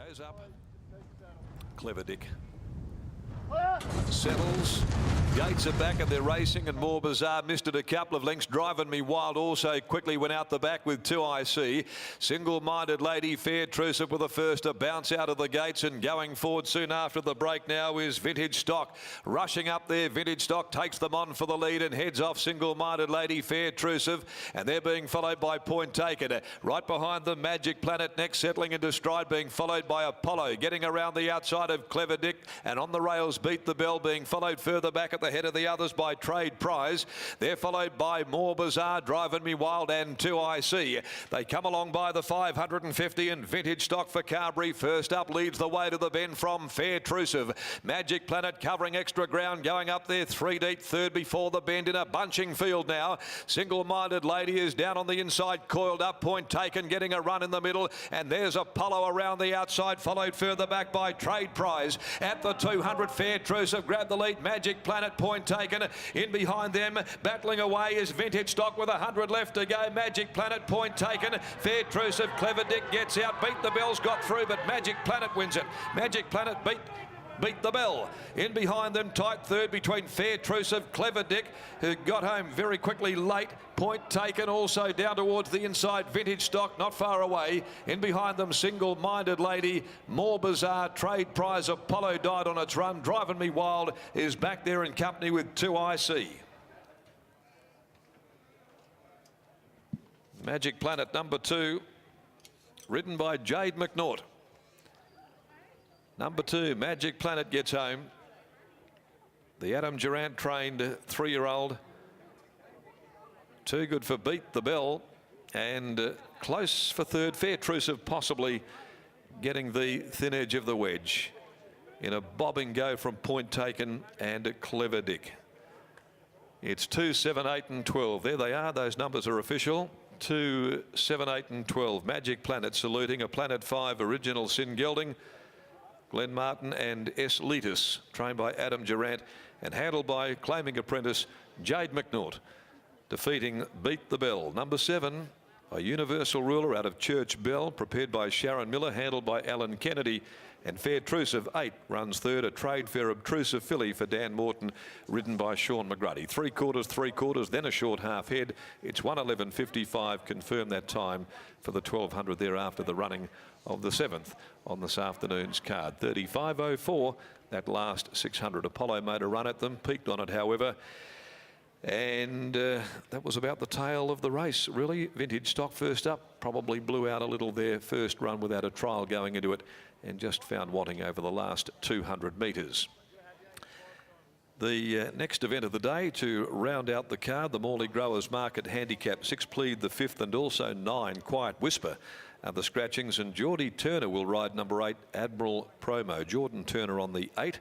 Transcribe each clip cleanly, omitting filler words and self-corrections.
Goes up. Clever Dick. Settles. Gates are back and they're racing, and More Bizarre missed it a couple of lengths. Driving Me Wild also quickly went out the back with 2IC. Single-Minded Lady, Fair Trucive with the first to bounce out of the gates, and going forward soon after the break now is Vintage Stock. Rushing up there, Vintage Stock takes them on for the lead and heads off Single-Minded Lady, Fair Trucive, and they're being followed by Point Taken. Right behind them, Magic Planet next, settling into stride, being followed by Apollo, getting around the outside of Clever Dick, and on the rails Beat the Bell, being followed further back at the head of the others by Trade Prize. They're followed by More Bizarre, Driving Me Wild, and 2IC. They come along by the 550, and Vintage Stock for Carberry. First up leads the way to the bend from Fair Trucive. Magic Planet covering extra ground, going up there 3 deep, third before the bend in a bunching field now. Single-Minded Lady is down on the inside, coiled up. Point Taken getting a run in the middle, and there's Apollo around the outside, followed further back by Trade Prize. At the 200, Fair Trucive grabbed the lead. Magic Planet, Point Taken in behind them. Battling away is Vintage Stock with 100 left to go. Magic Planet, Point Taken, Fair Trucive, Clever Dick gets out. Beat the Bell's got through, but Magic Planet wins it. Magic Planet beat the Bell. In behind them, tight third between Fair Trucive, Clever Dick, who got home very quickly late. Point Taken also down towards the inside. Vintage Stock not far away. In behind them, Single-Minded Lady, More Bizarre, Trade Prize, Apollo died on its run. Driving Me Wild is back there in company with 2IC. Magic Planet number 2, ridden by Jade McNaught. Number 2, Magic Planet gets home. The Adam Durant trained 3-year-old. Too good for Beat the Bell, and close for third. Fair Trucive possibly getting the thin edge of the wedge in a bobbing go from Point Taken and Clever Dick. It's 2, 7, 8 and 12. There they are. Those numbers are official. 2, 7, 8 and 12. Magic Planet saluting. A Planet 5 original Sin Gelding. Glenn Martin and S. Letus, trained by Adam Durant and handled by claiming apprentice Jade McNaught, defeating Beat the Bell. Number 7, a Universal Ruler out of Church Bell, prepared by Sharon Miller, handled by Alan Kennedy. And Fair Trucive 8 runs third, a Trade Fair Obtrusive filly for Dan Morton, ridden by Sean McGruddy. 3/4, then a short half head. It's 1:11.55, confirmed that time for the 1200 thereafter the running of the 7th on this afternoon's card. 35.04, that last 600. Apollo made a run at them, peaked on it however, and that was about the tail of the race really. Vintage Stock first up, probably blew out a little their first run without a trial going into it, and just found wanting over the last 200 metres. The next event of the day to round out the card, the Morley Growers Market Handicap. 6 Plead the 5th, and also 9 Quiet Whisper are the scratchings, and Geordie Turner will ride number 8 Admiral Promo. Jordan Turner on the 8.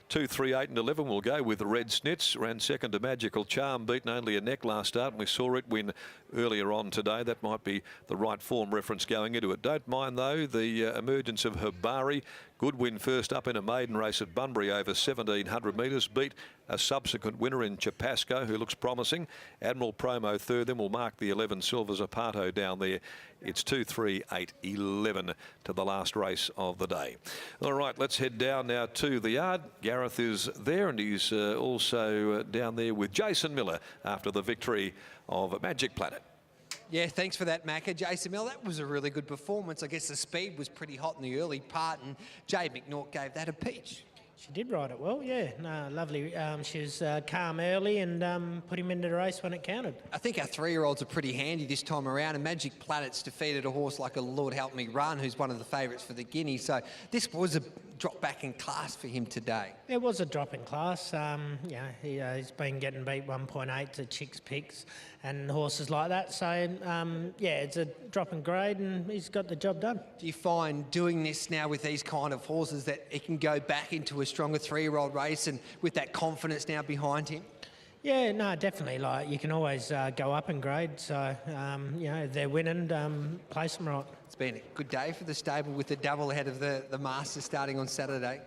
2, 3, 8 and 11 will go with Red Snitz. Ran second to Magical Charm, beaten only a neck last start, and we saw it win earlier on today. That might be the right form reference going into it. Don't mind though the emergence of Habari. Good win first up in a maiden race at Bunbury over 1700 metres. Beat a subsequent winner in Chapasco, who looks promising. Admiral Promo third, then will mark the 11 Silver Zapato down there. It's 2, 3, 8, 11 to the last race of the day. All right, let's head down now to the yard. Gareth is there, and he's also down there with Jason Miller after the victory of Magic Planet. Yeah, thanks for that, Macca. Jason Miller, that was a really good performance. I guess the speed was pretty hot in the early part, and Jade McNaught gave that a peach. She did ride it well, yeah. No, lovely. She was calm early and put him into the race when it counted. I think our 3-year-olds are pretty handy this time around, and Magic Planet's defeated a horse like a Lord Help Me Run, who's one of the favourites for the Guinea. So this was a drop back in class for him today. It was a drop in class. Yeah, he's been getting beat 1.8 to Chicks Picks and horses like that. So, yeah, it's a drop in grade, and he's got the job done. Do you find doing this now with these kind of horses that it can go back into a stronger 3-year-old race and with that confidence now behind him? Yeah, no, definitely. Like, you can always go up in grade. So, you know, if they're winning, place them right. It's been a good day for the stable with the double ahead of the Masters starting on Saturday.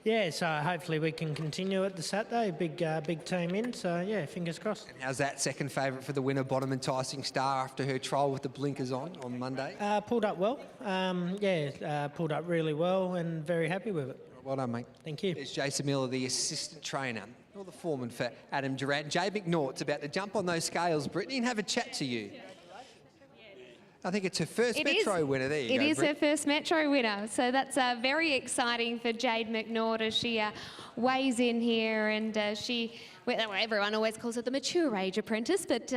Yeah, so hopefully we can continue at the Saturday. Big team in, so yeah, fingers crossed. And how's that second favourite for the winner, Bottom Enticing Star, after her trial with the blinkers on Monday? Pulled up well. Pulled up really well and very happy with it. Well done, mate. Thank you. There's Jason Miller, the assistant trainer, or the foreman for Adam Durant. Jay McNaught's about to jump on those scales, Brittany, and have a chat to you. I think it's her first Metro winner. There you go, It is Britt. her first Metro winner, so that's very exciting for Jade McNaught as she weighs in here, and everyone always calls her the mature age apprentice, but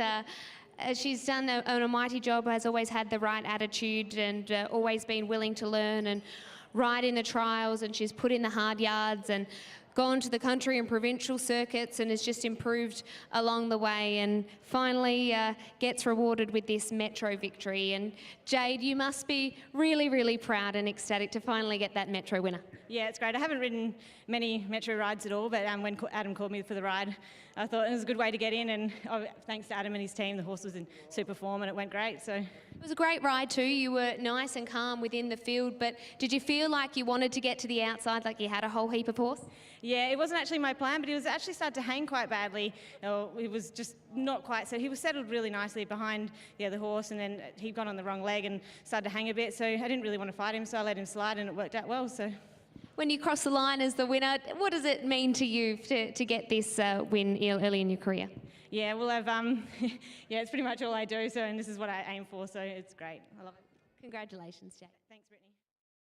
she's done a mighty job, has always had the right attitude and always been willing to learn and ride in the trials, and she's put in the hard yards and gone to the country and provincial circuits and has just improved along the way, and finally gets rewarded with this Metro victory. And Jade, you must be really, really proud and ecstatic to finally get that Metro winner. Yeah, it's great. I haven't ridden many Metro rides at all, but when Adam called me for the ride, I thought it was a good way to get in, and thanks to Adam and his team, the horse was in super form and it went great. So it was a great ride too. You were nice and calm within the field, but did you feel like you wanted to get to the outside, like you had a whole heap of horse? yeah, it wasn't actually my plan, but he was actually started to hang quite badly. It was just not quite, so he was settled really nicely behind the other horse, and then he'd gone on the wrong leg and started to hang a bit, so I didn't really want to fight him, so I let him slide and it worked out well. So When you cross the line as the winner, what does it mean to you to get this win early in your career? yeah, well, yeah, it's pretty much all I do, so, and this is what I aim for, so it's great. I love it. Congratulations, Jade. Thanks, Brittany.